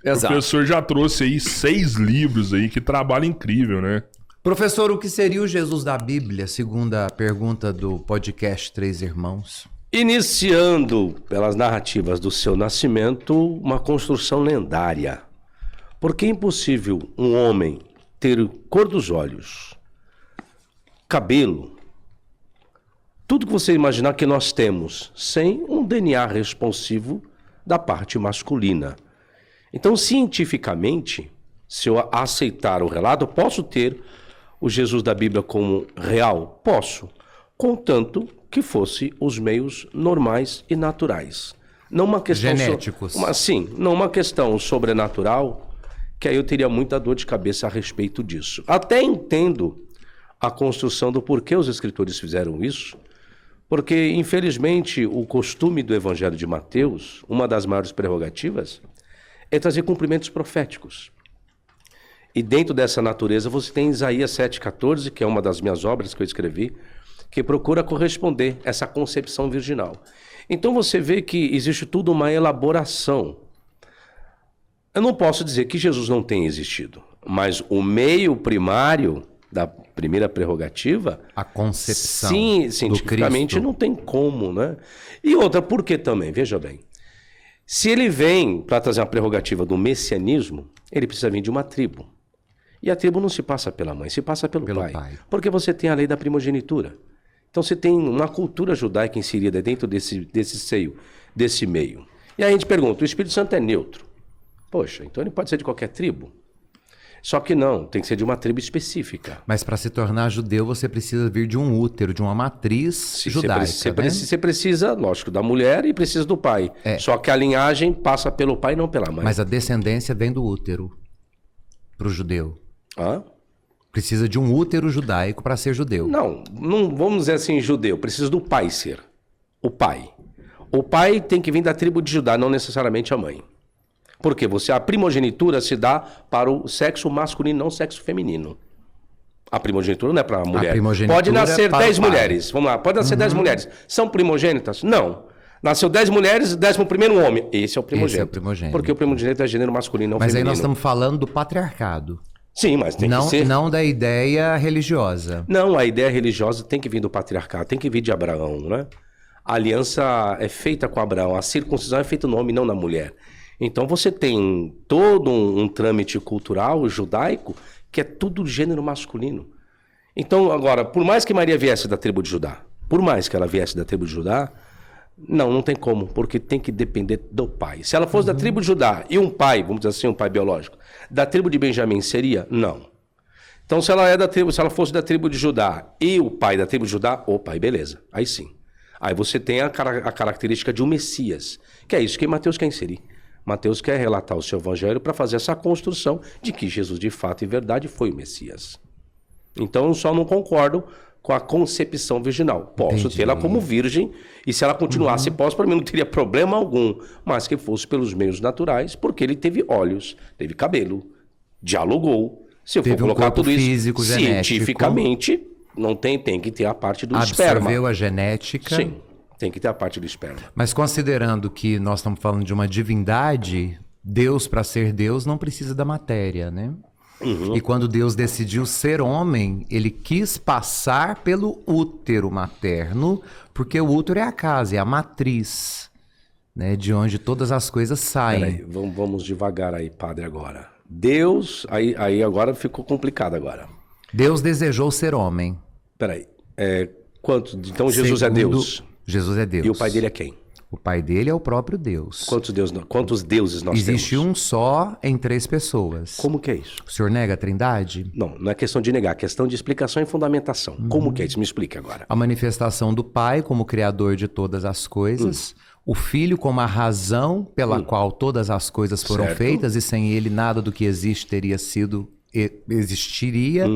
Exato. O professor já trouxe aí 6 livros aí, que trabalho incrível, né? Professor, o que seria o Jesus da Bíblia, segundo a pergunta do podcast Três Irmãos? Iniciando pelas narrativas do seu nascimento, uma construção lendária. Porque é impossível um homem ter cor dos olhos, cabelo, tudo que você imaginar que nós temos, sem um DNA responsivo da parte masculina. Então, cientificamente, se eu aceitar o relato, eu posso ter o Jesus da Bíblia como real? Posso, contanto que fosse os meios normais e naturais. Não uma questão genéticos. Sim, não uma questão sobrenatural, que aí eu teria muita dor de cabeça a respeito disso. Até entendo a construção do porquê os escritores fizeram isso, porque, infelizmente, o costume do Evangelho de Mateus, uma das maiores prerrogativas, é trazer cumprimentos proféticos. E dentro dessa natureza você tem Isaías 7,14, que é uma das minhas obras que eu escrevi, que procura corresponder a essa concepção virginal. Então você vê que existe tudo uma elaboração. Eu não posso dizer que Jesus não tenha existido, mas o meio primário da primeira prerrogativa, a concepção sim, cientificamente do Cristo. Não tem como, né? E outra, por que também? Veja bem, se ele vem para trazer uma prerrogativa do messianismo, ele precisa vir de uma tribo. E a tribo não se passa pela mãe, se passa pelo pai. Porque você tem a lei da primogenitura. Então você tem uma cultura judaica inserida dentro desse seio, desse meio. E aí a gente pergunta, o Espírito Santo é neutro? Poxa, então ele pode ser de qualquer tribo? Só que não, tem que ser de uma tribo específica. Mas para se tornar judeu, você precisa vir de um útero, de uma matriz judaica. Você precisa, lógico, da mulher e precisa do pai. Só que a linhagem passa pelo pai e não pela mãe. Mas a descendência vem do útero para o judeu. Hã? Precisa de um útero judaico para ser judeu. Não vamos dizer assim judeu, precisa do pai ser. O pai. O pai tem que vir da tribo de Judá, não necessariamente a mãe. Porque a primogenitura se dá para o sexo masculino, não o sexo feminino. A primogenitura não é para a mulher. Pode nascer 10 mulheres. Vamos lá, pode nascer 10 mulheres. São primogênitas? Não. Nasceu 10 mulheres, 11º homem. Esse é o primogênito. Esse é o primogênito. Porque o primogênito é gênero masculino, não Mas feminino. aí nós estamos falando do patriarcado. Sim, mas tem que ser. Não da ideia religiosa. Não, a ideia religiosa tem que vir do patriarcado, tem que vir de Abraão, né? A aliança é feita com Abraão, a circuncisão é feita no homem, não na mulher. Então você tem todo um trâmite cultural judaico que é tudo gênero masculino. Então, agora, por mais que Maria viesse da tribo de Judá, por mais que ela viesse da tribo de Judá, não tem como, porque tem que depender do pai. Se ela fosse da tribo de Judá e um pai, vamos dizer assim, um pai biológico, da tribo de Benjamim seria? Não. Então, se ela fosse da tribo de Judá e o pai da tribo de Judá, opa, aí beleza, aí sim. Aí você tem a característica de um Messias, que é isso que Mateus quer inserir. Mateus quer relatar o seu evangelho para fazer essa construção de que Jesus, de fato e verdade, foi o Messias. Então, eu só não concordo com a concepção virginal. Posso tê-la como virgem, e se ela continuasse posso, para mim não teria problema algum, mas que fosse pelos meios naturais, porque ele teve olhos, teve cabelo, dialogou. Se eu for colocar tudo isso físico, cientificamente, não tem que ter a parte do esperma. Absorveu a genética. Sim, tem que ter a parte do esperma. Mas considerando que nós estamos falando de uma divindade, Deus, para ser Deus, não precisa da matéria, né? E quando Deus decidiu ser homem, ele quis passar pelo útero materno, porque o útero é a casa, é a matriz, né, de onde todas as coisas saem. Peraí, vamos devagar aí, padre, agora. Deus, aí agora ficou complicado agora. Deus desejou ser homem. Peraí, então Jesus é Deus? Jesus é Deus. E o pai dele é quem? O pai dele é o próprio Deus. Quantos deuses nós temos? Existe um só em 3 pessoas. Como que é isso? O senhor nega a trindade? Não é questão de negar, é questão de explicação e fundamentação. Como que é isso? Me explique agora. A manifestação do pai como criador de todas as coisas, o filho como a razão pela qual todas as coisas foram feitas, e sem ele nada do que existe existiria,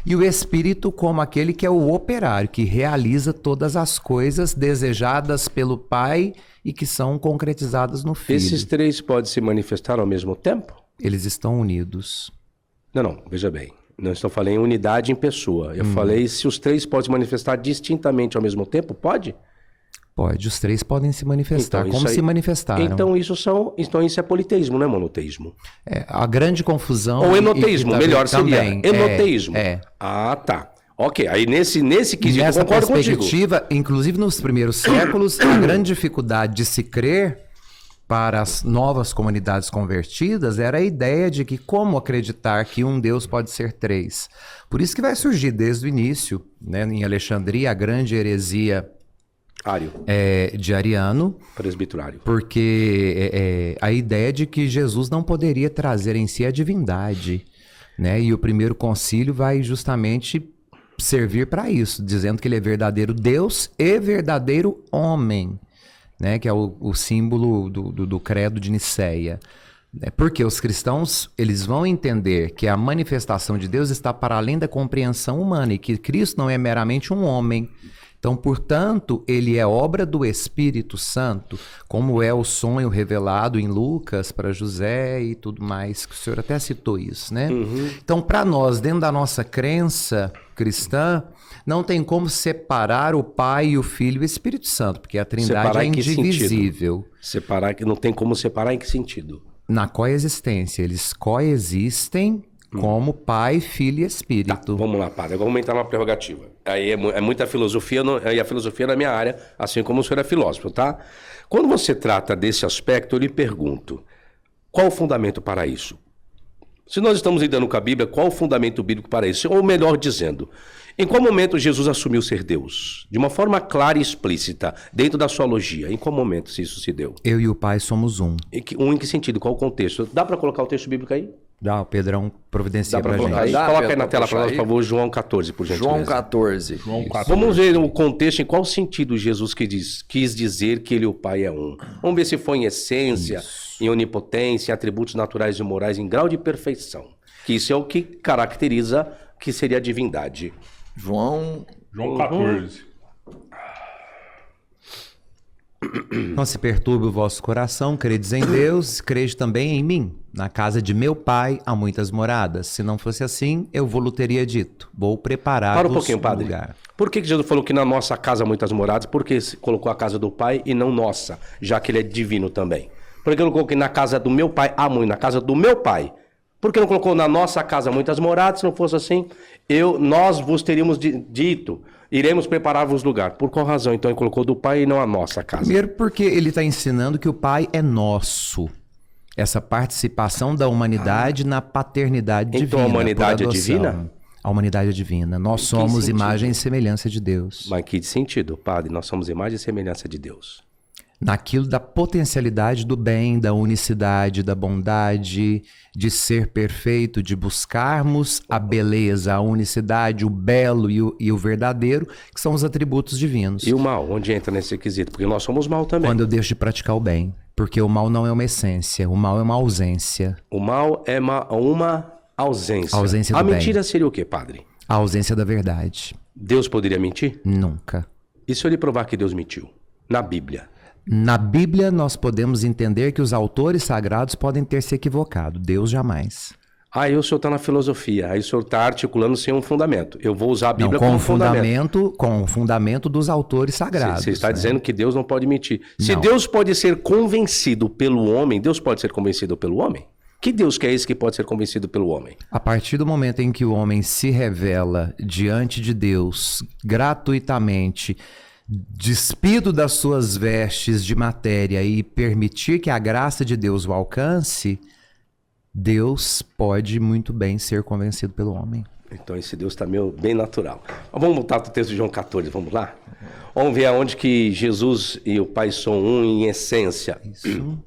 e o Espírito como aquele que é o operário, que realiza todas as coisas desejadas pelo Pai e que são concretizadas no Filho. Esses 3 podem se manifestar ao mesmo tempo? Eles estão unidos. Não, veja bem. Não estou falando em unidade em pessoa. Eu falei se os 3 podem se manifestar distintamente ao mesmo tempo, pode? Pode, os três podem se manifestar, Então, como isso aí- se manifestaram. Então isso é politeísmo, não é monoteísmo? A grande confusão... Ou e enoteísmo, que melhor seria. também, Enoteísmo. É. Ah, tá. Ok, aí nesse quesito Nessa eu concordo contigo. perspectiva, inclusive nos primeiros séculos, a grande dificuldade de se crer para as novas comunidades convertidas era a ideia de que como acreditar que um Deus pode ser três. Por isso que vai surgir desde o início, né, em Alexandria, a grande heresia Ário, de Ariano, presbiterário. porque a ideia de que Jesus não poderia trazer em si a divindade, né? E o primeiro concílio vai justamente servir para isso, dizendo que ele é verdadeiro Deus e verdadeiro homem, né? Que é o símbolo do credo de Nicéia. Porque os cristãos, eles vão entender que a manifestação de Deus está para além da compreensão humana e que Cristo não é meramente um homem. Então, portanto, ele é obra do Espírito Santo, como é o sonho revelado em Lucas para José e tudo mais, que o senhor até citou isso, né? Então, para nós, dentro da nossa crença cristã, não tem como separar o Pai e o Filho e o Espírito Santo, porque a Trindade Separar é em que indivisível. Separar, que não tem como separar em que sentido? Na coexistência, eles coexistem como Pai, Filho e Espírito. Vamos lá, padre. Agora vamos entrar na prerrogativa. Aí é muita filosofia, e a filosofia é na minha área, assim como o senhor é filósofo, tá? Quando você trata desse aspecto, eu lhe pergunto, qual o fundamento para isso? Se nós estamos lidando com a Bíblia, qual o fundamento bíblico para isso? Ou melhor dizendo, em qual momento Jesus assumiu ser Deus? De uma forma clara e explícita, dentro da sua logia. Em qual momento isso se deu? Eu e o Pai somos um. Em que sentido? Qual o contexto? Dá para colocar o texto bíblico aí? Dá, o Pedrão providencia Dá para pra colocar aí? gente. Dá, Coloca aí Pedro, na tela puxa para nós, aí. por favor, João 14, por gentileza. João 14. João 14. Vamos ver o contexto, em qual sentido Jesus quis dizer que ele e o Pai é um. Vamos ver se foi em essência, em onipotência, em atributos naturais e morais, em grau de perfeição. Que isso é o que caracteriza que seria a divindade. João. João 14. Não se perturbe o vosso coração, credes em Deus, crede também em mim. Na casa de meu Pai há muitas moradas. Se não fosse assim, eu vou-lhe teria dito. Vou preparar Para um pouquinho, padre. lugar. Por que Jesus falou que na nossa casa há muitas moradas? Por que se colocou a casa do Pai e não nossa, já que ele é divino também? Por que ele colocou que na casa do meu Pai há muito, na casa do meu Pai? Por que não colocou na nossa casa muitas moradas? Se não fosse assim, nós vos teríamos dito, iremos preparar-vos lugar. Por qual razão, então, ele colocou do Pai e não a nossa casa? Primeiro porque ele está ensinando que o Pai é nosso. Essa participação da humanidade na paternidade divina. Então a humanidade é por adoção. divina? A humanidade é divina. Nós somos sentido? imagem e semelhança de Deus. Mas que sentido, padre? Nós somos imagem e semelhança de Deus. Naquilo da potencialidade do bem, da unicidade, da bondade, de ser perfeito, de buscarmos a beleza, a unicidade, o belo e o verdadeiro, que são os atributos divinos. E o mal, onde entra nesse quesito? Porque nós somos mal também. Quando eu deixo de praticar o bem, porque o mal não é uma essência, o mal é uma ausência. O mal é uma ausência. A ausência do a bem. mentira seria o quê, padre? A ausência da verdade. Deus poderia mentir? Nunca. E se eu lhe provar que Deus mentiu? Na Bíblia. Na Bíblia, nós podemos entender que os autores sagrados podem ter se equivocado. Deus jamais. Aí o senhor está na filosofia, aí o senhor está articulando sem um fundamento. Eu vou usar a Não, Bíblia com como o fundamento. com o fundamento dos autores sagrados. Você está né? dizendo que Deus não pode mentir. Se Não. Deus pode ser convencido pelo homem, Deus pode ser convencido pelo homem? Que Deus que é esse que pode ser convencido pelo homem? A partir do momento em que o homem se revela diante de Deus gratuitamente, despido das suas vestes de matéria e permitir que a graça de Deus o alcance, Deus pode muito bem ser convencido pelo homem. Então esse Deus está bem natural. Mas vamos voltar para o texto de João 14, vamos lá? Vamos ver aonde que Jesus e o Pai são um em essência. Isso.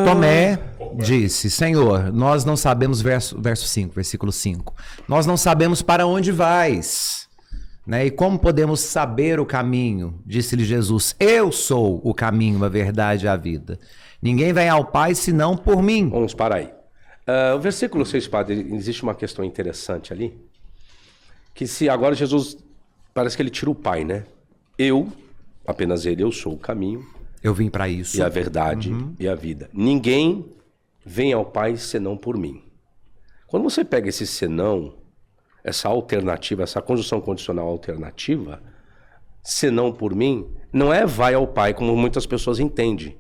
Tomé disse, Senhor, nós não sabemos, verso 5, versículo 5, nós não sabemos para onde vais, né? E como podemos saber o caminho? Disse-lhe Jesus, eu sou o caminho, a verdade e a vida. Ninguém vem ao Pai senão por mim. Vamos parar aí. O versículo 6, padre, existe uma questão interessante ali, que se agora Jesus, parece que ele tira o Pai, né? Apenas ele, eu sou o caminho, Eu vim para isso. e a verdade e a vida. Ninguém vem ao Pai senão por mim. Quando você pega esse senão, essa alternativa, essa conjunção condicional alternativa, senão por mim, não é vai ao Pai, como muitas pessoas entendem.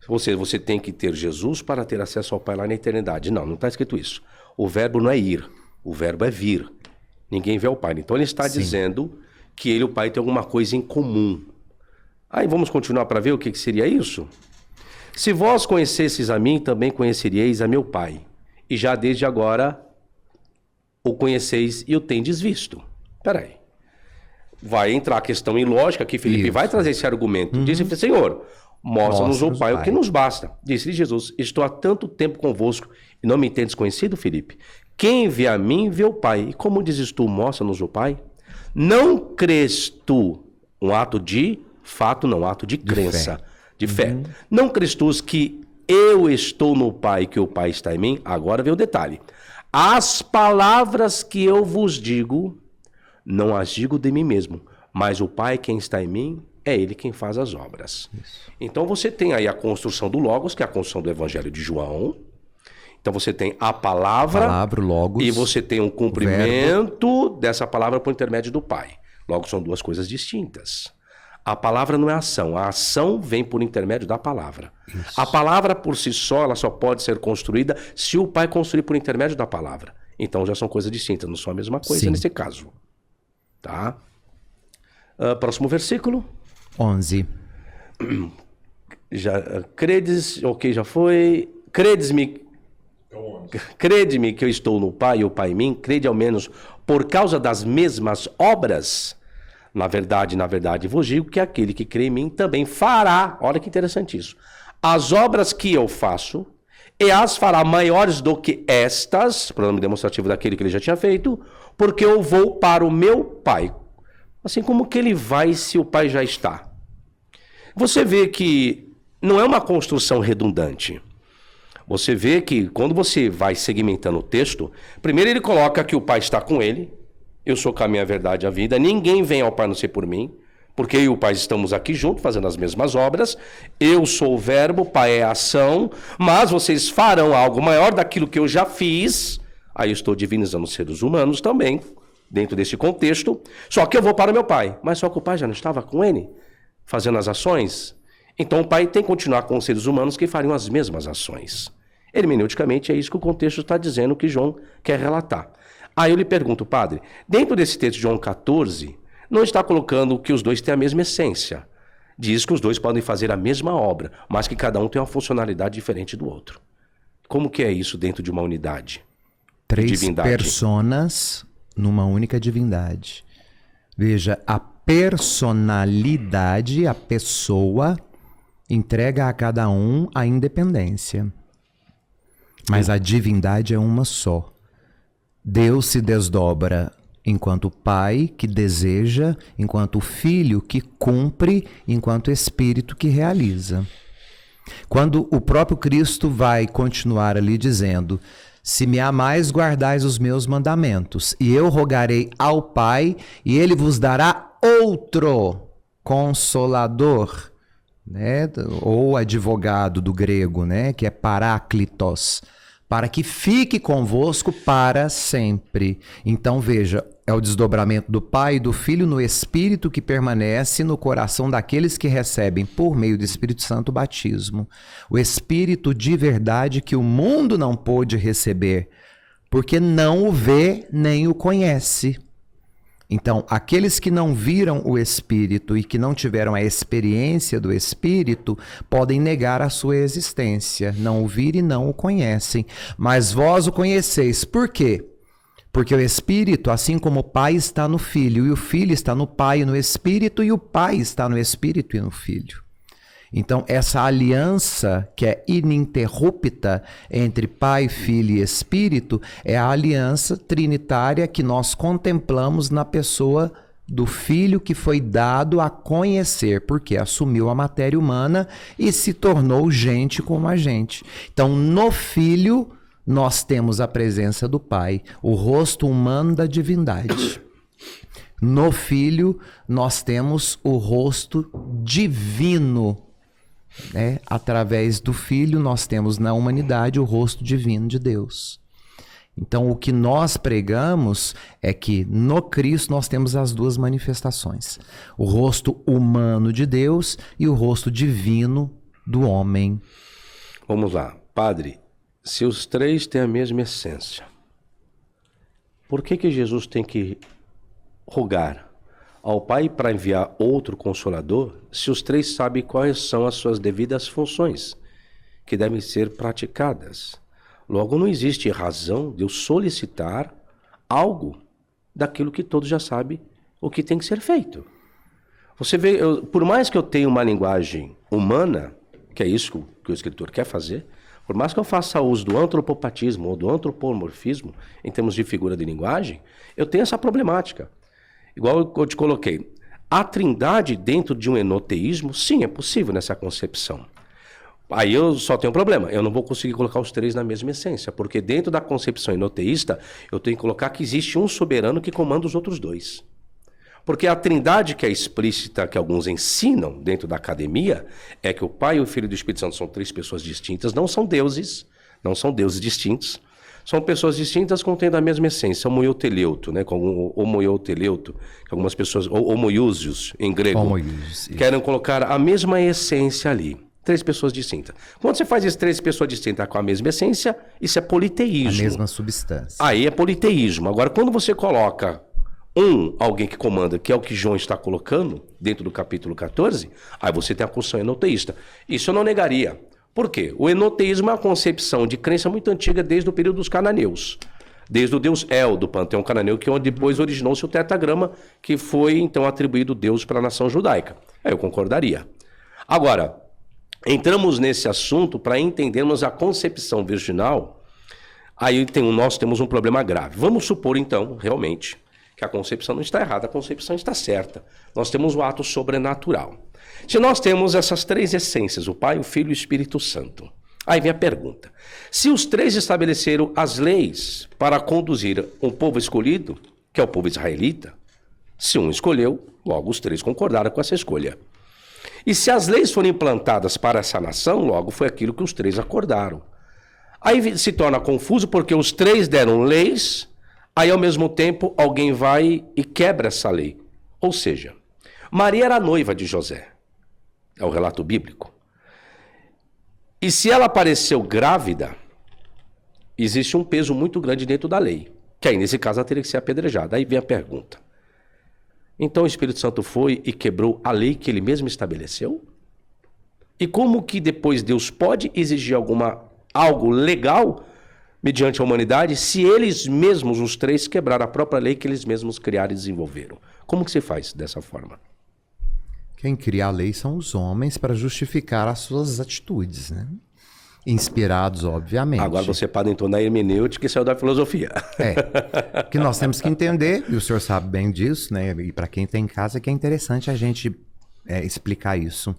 Você tem que ter Jesus para ter acesso ao Pai lá na eternidade. Não está escrito isso. O verbo não é ir, o verbo é vir. Ninguém vê ao Pai. Então ele está dizendo que ele e o Pai têm alguma coisa em comum. Aí vamos continuar para ver o que seria isso? Se vós conhecesseis a mim, também conheceríeis a meu Pai. E já desde agora o conheceis e o tendes visto. Peraí. Vai entrar a questão em lógica que Felipe vai trazer esse argumento. Disse, Senhor, mostra-nos o Pai o que nos basta. Disse-lhe Jesus, estou há tanto tempo convosco e não me tendes conhecido, Felipe? Quem vê a mim, vê o Pai. E como dizes tu, mostra-nos o Pai? Não crês tu, um ato de fato, não, ato de crença, de fé. Não crês tu que eu estou no Pai, que o Pai está em mim? Agora vem o detalhe. As palavras que eu vos digo, não as digo de mim mesmo, mas o Pai quem está em mim, é Ele quem faz as obras. Isso. Então você tem aí a construção do Logos, que é a construção do Evangelho de João. Então você tem a palavra Logos, e você tem um cumprimento dessa palavra por intermédio do Pai. Logo, são duas coisas distintas. A palavra não é ação, a ação vem por intermédio da palavra. Isso. A palavra por si só, ela só pode ser construída se o Pai construir por intermédio da palavra. Então já são coisas distintas, não são a mesma coisa nesse caso. Tá? Próximo versículo. 11. Credes, ok, já foi. Crede-me que eu estou no Pai e o Pai em mim, crede ao menos por causa das mesmas obras. Na verdade, vos digo que aquele que crê em mim também fará, olha que interessante isso, as obras que eu faço, e as fará maiores do que estas, pronome demonstrativo daquele que ele já tinha feito, porque eu vou para o meu Pai. Assim como que ele vai se o Pai já está. Você vê que não é uma construção redundante. Você vê que quando você vai segmentando o texto, primeiro ele coloca que o Pai está com ele, eu sou o caminho, a verdade e a vida, ninguém vem ao Pai a não ser por mim, porque eu e o Pai estamos aqui juntos, fazendo as mesmas obras, eu sou o verbo, o Pai é a ação, mas vocês farão algo maior daquilo que eu já fiz, aí eu estou divinizando os seres humanos também, dentro desse contexto, só que eu vou para o meu Pai, mas só que o Pai já não estava com ele, fazendo as ações, então o Pai tem que continuar com os seres humanos que fariam as mesmas ações. Hermeneuticamente é isso que o contexto está dizendo que João quer relatar. Aí eu lhe pergunto, padre, dentro desse texto de João 14, não está colocando que os dois têm a mesma essência. Diz que os dois podem fazer a mesma obra, mas que cada um tem uma funcionalidade diferente do outro. Como que é isso dentro de uma unidade? 3 personas numa única divindade. Veja, a personalidade, a pessoa, entrega a cada um a independência. Mas a divindade é uma só. Deus se desdobra enquanto Pai que deseja, enquanto Filho que cumpre, enquanto Espírito que realiza. Quando o próprio Cristo vai continuar ali dizendo: se me amais, guardais os meus mandamentos, e eu rogarei ao Pai, e ele vos dará outro consolador, né? Ou advogado do grego, né? Que é paráclitos, para que fique convosco para sempre. Então veja, é o desdobramento do Pai e do Filho no Espírito que permanece no coração daqueles que recebem por meio do Espírito Santo o batismo. O Espírito de verdade que o mundo não pôde receber, porque não o vê nem o conhece. Então, aqueles que não viram o Espírito e que não tiveram a experiência do Espírito podem negar a sua existência, não o viram e não o conhecem. Mas vós o conheceis. Por quê? Porque o Espírito, assim como o Pai está no Filho, e o Filho está no Pai e no Espírito, e o Pai está no Espírito e no Filho. Então, essa aliança que é ininterrupta entre Pai, Filho e Espírito é a aliança trinitária que nós contemplamos na pessoa do Filho que foi dado a conhecer, porque assumiu a matéria humana e se tornou gente como a gente. Então, no Filho, nós temos a presença do Pai, o rosto humano da divindade. No Filho, nós temos o rosto divino. Através do Filho, nós temos na humanidade o rosto divino de Deus. Então, o que nós pregamos é que no Cristo nós temos as duas manifestações. O rosto humano de Deus e o rosto divino do homem. Vamos lá. Padre, se os três têm a mesma essência, por que Jesus tem que rogar ao Pai para enviar outro Consolador, se os três sabem quais são as suas devidas funções, que devem ser praticadas? Logo, não existe razão de eu solicitar algo daquilo que todos já sabem o que tem que ser feito. Você vê, por mais que eu tenha uma linguagem humana, que é isso que o escritor quer fazer, por mais que eu faça uso do antropopatismo ou do antropomorfismo, em termos de figura de linguagem, eu tenho essa problemática. Igual eu te coloquei, a trindade dentro de um enoteísmo, sim, é possível nessa concepção. Aí eu só tenho um problema, eu não vou conseguir colocar os três na mesma essência, porque dentro da concepção enoteísta, eu tenho que colocar que existe um soberano que comanda os outros dois. Porque a trindade que é explícita, que alguns ensinam dentro da academia, é que o Pai, o Filho e o Espírito Santo são três pessoas distintas, não são deuses distintos, são pessoas distintas contendo a mesma essência, homoiouteleuto, né, com homoiouteleuto, que algumas pessoas, homoiousios em grego, querem colocar a mesma essência ali. Três pessoas distintas. Quando você faz isso, três pessoas distintas com a mesma essência, isso é politeísmo. A mesma substância. Aí é politeísmo. Agora, quando você coloca alguém que comanda, que é o que João está colocando dentro do capítulo 14, aí você tem a construção enoteísta. Isso eu não negaria. Por quê? O enoteísmo é uma concepção de crença muito antiga desde o período dos cananeus. Desde o deus El, do panteão cananeu, que depois originou-se o tetragrama, que foi então atribuído Deus para a nação judaica. Aí eu concordaria. Agora, entramos nesse assunto para entendermos a concepção virginal, aí nós temos um problema grave. Vamos supor então, realmente, que a concepção não está errada, a concepção está certa. Nós temos o ato sobrenatural. Se nós temos essas três essências, o Pai, o Filho e o Espírito Santo, aí vem a pergunta. Se os três estabeleceram as leis para conduzir um povo escolhido, que é o povo israelita, se um escolheu, logo os três concordaram com essa escolha. E se as leis foram implantadas para essa nação, logo foi aquilo que os três acordaram. Aí se torna confuso porque os três deram leis, aí ao mesmo tempo alguém vai e quebra essa lei. Ou seja, Maria era noiva de José, é o relato bíblico. E se ela apareceu grávida, existe um peso muito grande dentro da lei, que aí nesse caso ela teria que ser apedrejada. Aí vem a pergunta. Então o Espírito Santo foi e quebrou a lei que ele mesmo estabeleceu? E como que depois Deus pode exigir algo legal mediante a humanidade se eles mesmos, os três, quebraram a própria lei que eles mesmos criaram e desenvolveram? Como que se faz dessa forma? Quem cria a lei são os homens para justificar as suas atitudes, né? Inspirados, obviamente. Agora você pode entrar na hermenêutica e saiu da filosofia. É, que nós temos que entender, e o senhor sabe bem disso, né? E para quem tem em casa, que é interessante a gente explicar isso.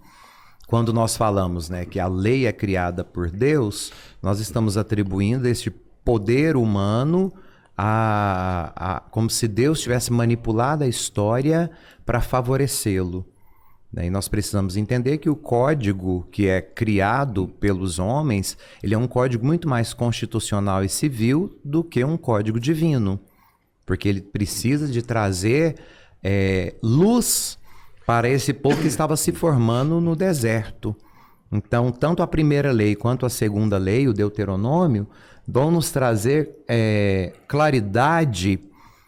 Quando nós falamos, né, que a lei é criada por Deus, nós estamos atribuindo este poder humano como se Deus tivesse manipulado a história para favorecê-lo. E nós precisamos entender que o código que é criado pelos homens, ele é um código muito mais constitucional e civil do que um código divino. Porque ele precisa de trazer luz para esse povo que estava se formando no deserto. Então, tanto a primeira lei quanto a segunda lei, o Deuteronômio, vão nos trazer claridade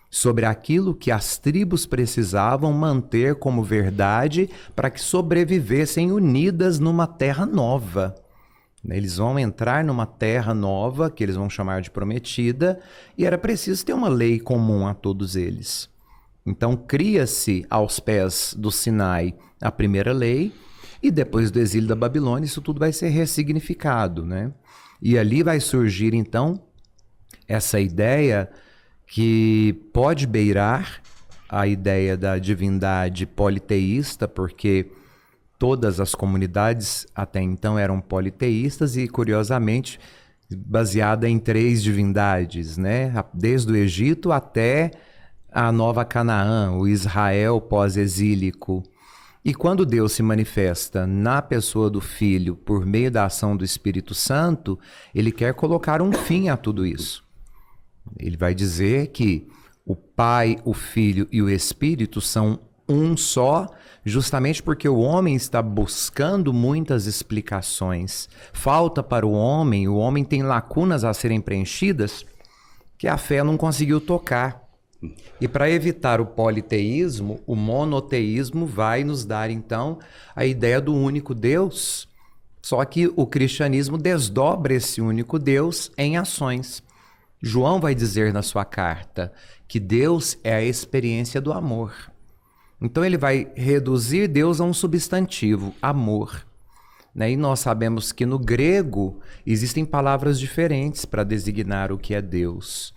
sobre aquilo que as tribos precisavam manter como verdade para que sobrevivessem unidas numa terra nova. Eles vão entrar numa terra nova, que eles vão chamar de prometida, e era preciso ter uma lei comum a todos eles. Então cria-se aos pés do Sinai a primeira lei, e depois do exílio da Babilônia isso tudo vai ser ressignificado, né? E ali vai surgir então essa ideia que pode beirar a ideia da divindade politeísta, porque todas as comunidades até então eram politeístas e, curiosamente, baseada em três divindades, né? Desde o Egito até a Nova Canaã, o Israel pós-exílico. E quando Deus se manifesta na pessoa do Filho por meio da ação do Espírito Santo, ele quer colocar um fim a tudo isso. Ele vai dizer que o Pai, o Filho e o Espírito são um só, justamente porque o homem está buscando muitas explicações. Falta para o homem tem lacunas a serem preenchidas que a fé não conseguiu tocar. E para evitar o politeísmo, o monoteísmo vai nos dar então a ideia do único Deus. Só que o cristianismo desdobra esse único Deus em ações. João vai dizer na sua carta que Deus é a experiência do amor. Então ele vai reduzir Deus a um substantivo, amor. Né? E nós sabemos que no grego existem palavras diferentes para designar o que é Deus.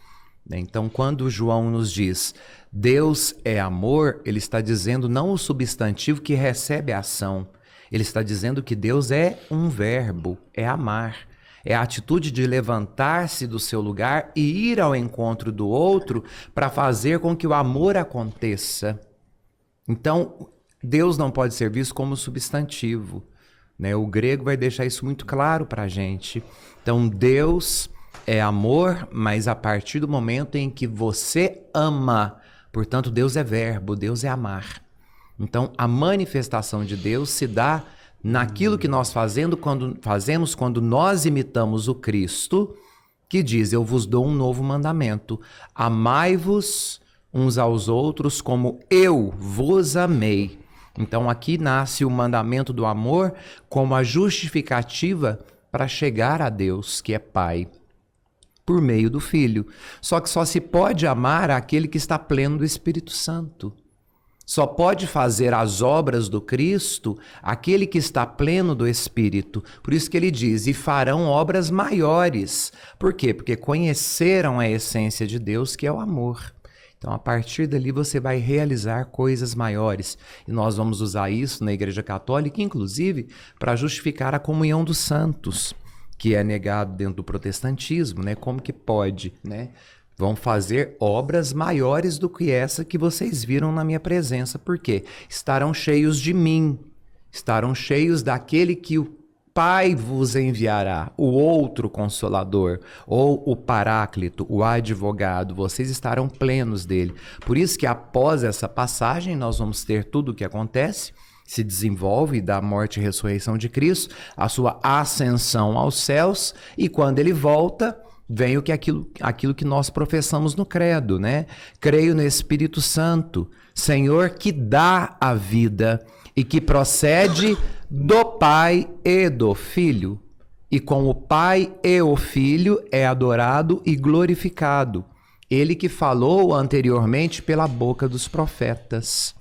Né? Então quando João nos diz Deus é amor, ele está dizendo não o substantivo que recebe a ação. Ele está dizendo que Deus é um verbo, é amar. É a atitude de levantar-se do seu lugar e ir ao encontro do outro para fazer com que o amor aconteça. Então, Deus não pode ser visto como substantivo. Né? O grego vai deixar isso muito claro para a gente. Então, Deus é amor, mas a partir do momento em que você ama. Portanto, Deus é verbo, Deus é amar. Então, a manifestação de Deus se dá naquilo que nós fazemos quando nós imitamos o Cristo, que diz, eu vos dou um novo mandamento, amai-vos uns aos outros como eu vos amei. Então aqui nasce o mandamento do amor como a justificativa para chegar a Deus, que é Pai, por meio do Filho. Só que só se pode amar aquele que está pleno do Espírito Santo. Só pode fazer as obras do Cristo aquele que está pleno do Espírito. Por isso que ele diz, e farão obras maiores. Por quê? Porque conheceram a essência de Deus, que é o amor. Então, a partir dali, você vai realizar coisas maiores. E nós vamos usar isso na Igreja Católica, inclusive, para justificar a comunhão dos santos, que é negado dentro do protestantismo, né? Como que pode, né? Vão fazer obras maiores do que essa que vocês viram na minha presença. Por quê? Estarão cheios de mim. Estarão cheios daquele que o Pai vos enviará, o outro Consolador, ou o Paráclito, o advogado. Vocês estarão plenos dele. Por isso que após essa passagem nós vamos ter tudo o que acontece, se desenvolve da morte e ressurreição de Cristo, a sua ascensão aos céus, e quando ele volta, vem aquilo que nós professamos no credo, né? Creio no Espírito Santo, Senhor que dá a vida e que procede do Pai e do Filho. E com o Pai e o Filho é adorado e glorificado. Ele que falou anteriormente pela boca dos profetas.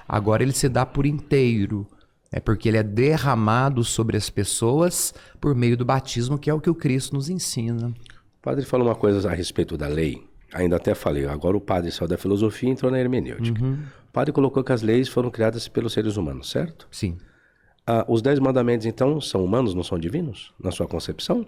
Agora ele se dá por inteiro. É porque ele é derramado sobre as pessoas por meio do batismo, que é o que o Cristo nos ensina. O padre falou uma coisa a respeito da lei, ainda até falei, agora o padre saiu da filosofia e entrou na hermenêutica. O padre colocou que as leis foram criadas pelos seres humanos, certo? Sim. Os 10 mandamentos, então, são humanos, não são divinos, na sua concepção?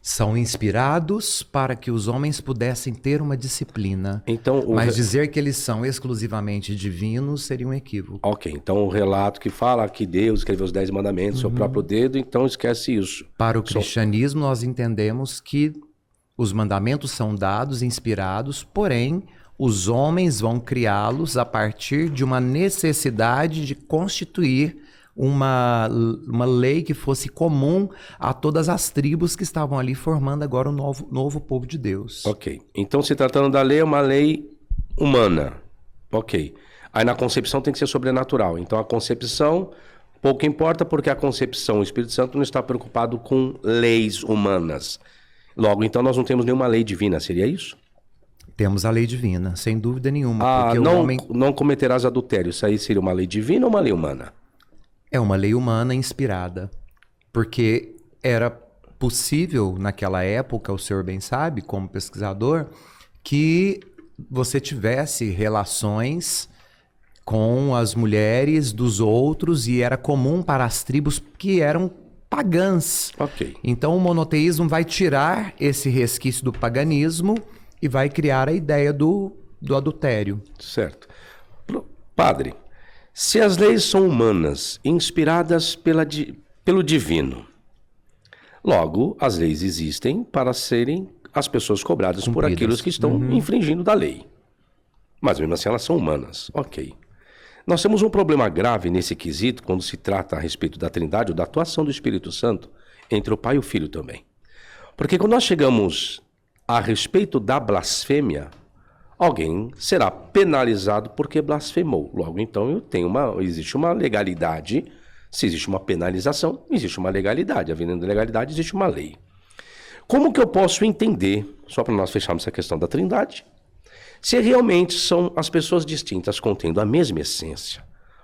São inspirados para que os homens pudessem ter uma disciplina. Então, mas dizer que eles são exclusivamente divinos seria um equívoco. Ok, então o relato que fala que Deus escreveu os 10 mandamentos, seu próprio dedo, então esquece isso. Para o cristianismo, nós entendemos que os mandamentos são dados, inspirados, porém, os homens vão criá-los a partir de uma necessidade de constituir uma lei que fosse comum a todas as tribos que estavam ali formando agora o novo povo de Deus. Ok, então se tratando da lei, é uma lei humana. Ok, aí na concepção tem que ser sobrenatural. Então a concepção pouco importa porque a concepção, o Espírito Santo não está preocupado com leis humanas. Logo, então nós não temos nenhuma lei divina, seria isso? Temos a lei divina, sem dúvida nenhuma. Porque não cometerás adultério, isso aí seria uma lei divina ou uma lei humana? É uma lei humana inspirada, porque era possível naquela época, o senhor bem sabe, como pesquisador, que você tivesse relações com as mulheres dos outros e era comum para as tribos que eram pagãs. Ok. Então o monoteísmo vai tirar esse resquício do paganismo e vai criar a ideia do adultério. Certo. Padre, se as leis são humanas, inspiradas pelo divino, logo, as leis existem para serem as pessoas cobradas por Cumpridas. aqueles que estão infringindo da lei. Mas mesmo assim elas são humanas. Ok. Nós temos um problema grave nesse quesito quando se trata a respeito da Trindade ou da atuação do Espírito Santo entre o Pai e o Filho também. Porque quando nós chegamos a respeito da blasfêmia, alguém será penalizado porque blasfemou. Logo, então, existe uma legalidade. Se existe uma penalização, existe uma legalidade. Havendo legalidade, existe uma lei. Como que eu posso entender, só para nós fecharmos essa questão da Trindade, se realmente são as pessoas distintas contendo a mesma essência?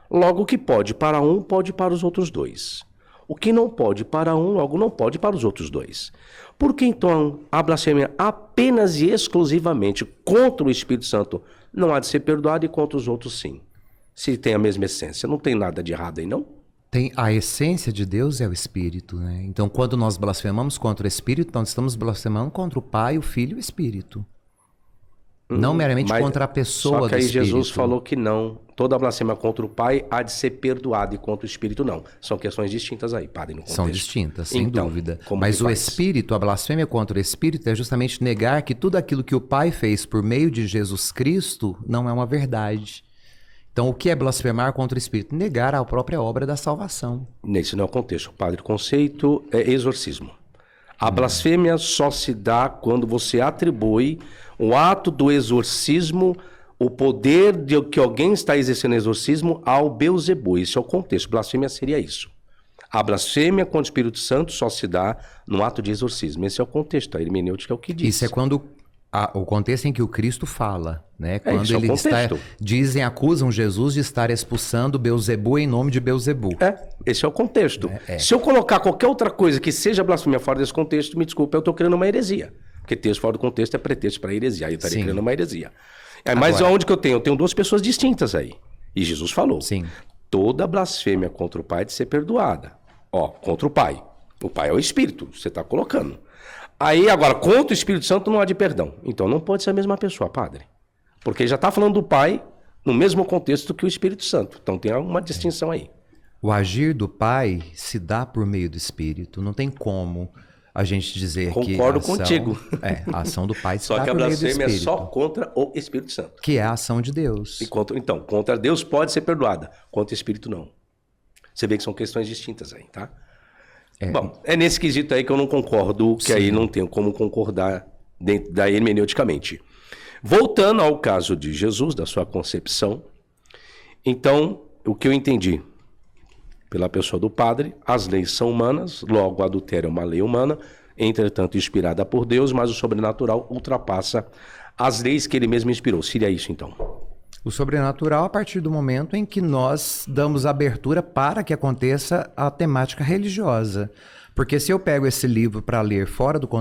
Logo, o que pode para um, pode para os outros dois. O que não pode para um, logo não pode para os outros dois. Por que então a blasfêmia apenas e exclusivamente contra o Espírito Santo não há de ser perdoada e contra os outros sim? Se tem a mesma essência, não tem nada de errado aí não? Tem a essência de Deus é o Espírito, né? Então, quando nós blasfemamos contra o Espírito, nós estamos blasfemando contra o Pai, o Filho e o Espírito. Não meramente contra a pessoa do Espírito. Só que aí Espírito. Jesus falou que não. Toda blasfêmia contra o Pai há de ser perdoada e contra o Espírito não. São questões distintas aí, padre, no contexto. São distintas, sem dúvida. Como Mas que o faz? Espírito, a blasfêmia contra o Espírito é justamente negar que tudo aquilo que o Pai fez por meio de Jesus Cristo não é uma verdade. Então, o que é blasfemar contra o Espírito? Negar a própria obra da salvação. Nesse não é o contexto, padre. O conceito é exorcismo. A blasfêmia só se dá quando você atribui o ato do exorcismo, o poder de que alguém está exercendo exorcismo ao Beelzebub. Esse é o contexto. Blasfêmia seria isso. A blasfêmia contra o Espírito Santo só se dá no ato de exorcismo. Esse é o contexto. A hermenêutica é o que diz. Isso é quando o contexto em que o Cristo fala, né? Quando isso é o ele está, contexto. acusam Jesus de estar expulsando Beelzebub em nome de Beelzebub. Esse é o contexto. Se eu colocar qualquer outra coisa que seja blasfêmia fora desse contexto, me desculpe, eu estou criando uma heresia. Porque texto fora do contexto é pretexto para heresia. Aí eu estaria criando uma heresia. Mas aonde que eu tenho? Eu tenho duas pessoas distintas aí. E Jesus falou. Sim. Toda blasfêmia contra o Pai é de ser perdoada. Contra o Pai. O Pai é o Espírito, você está colocando. Aí, agora, contra o Espírito Santo não há de perdão. Então não pode ser a mesma pessoa, padre. Porque ele já está falando do Pai no mesmo contexto que o Espírito Santo. Então tem uma distinção aí. O agir do Pai se dá por meio do Espírito. Não tem como a gente dizer que Concordo contigo. A ação do Pai se Só dá que a por meio do blasfêmia Espírito. é só contra o Espírito Santo. Que é a ação de Deus. E contra Deus pode ser perdoada. Contra o Espírito não. Você vê que são questões distintas aí, tá? Bom, é nesse quesito aí que eu não concordo, que aí não tenho como concordar dentro da hermeneuticamente. Voltando ao caso de Jesus, da sua concepção, então, o que eu entendi pela pessoa do padre, as leis são humanas, logo o adultério é uma lei humana, entretanto inspirada por Deus, mas o sobrenatural ultrapassa as leis que ele mesmo inspirou. Seria isso então? O sobrenatural a partir do momento em que nós damos abertura para que aconteça a temática religiosa. Porque se eu pego esse livro para ler fora do